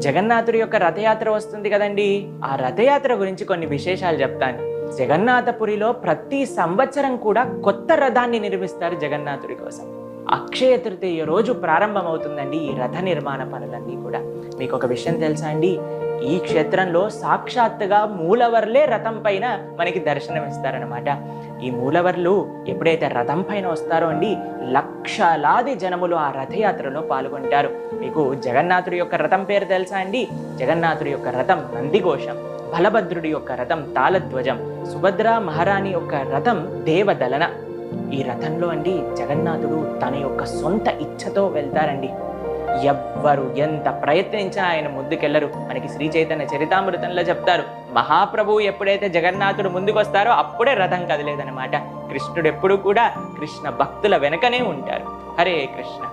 జగన్నాథుడి యొక్క రథయాత్ర వస్తుంది కదండి. ఆ రథయాత్ర గురించి కొన్ని విశేషాలు చెప్తాను. జగన్నాథపురిలో ప్రతి సంవత్సరం కూడా కొత్త రథాన్ని నిర్మిస్తారు జగన్నాథుడి కోసం. అక్షయ తృతీయ రోజు ప్రారంభమవుతుందండి ఈ రథ నిర్మాణ పనులన్నీ కూడా. మీకు ఒక విషయం తెలుసా అండి, ఈ క్షేత్రంలో సాక్షాత్తుగా మూలవర్లే రథం పైన మనకి దర్శనం ఇస్తారనమాట. ఈ మూలవర్లు ఎప్పుడైతే రథం పైన వస్తారో అండి, లక్షలాది జనములు ఆ రథయాత్రలో పాల్గొంటారు. మీకు జగన్నాథుడి యొక్క రథం పేరు తెలుసా అండి? జగన్నాథుడి యొక్క రథం నందిఘోషం, బలభద్రుడి యొక్క రథం తాళధ్వజం, సుభద్ర మహారాణి యొక్క రథం దేవదలన. ఈ రథంలో అండి జగన్నాథుడు తన యొక్క సొంత ఇచ్ఛతో వెళ్తారండి. ఎవ్వరు ఎంత ప్రయత్నించినా ఆయన ముందుకెళ్లరు. మనకి శ్రీ చైతన్య చరితామృతంలో చెప్తారు, మహాప్రభువు ఎప్పుడైతే జగన్నాథుడు ముందుకు వస్తారో అప్పుడే రథం కదిలేదనమాట. కృష్ణుడు ఎప్పుడు కూడా కృష్ణ భక్తుల వెనకనే ఉంటారు. హరే కృష్ణ.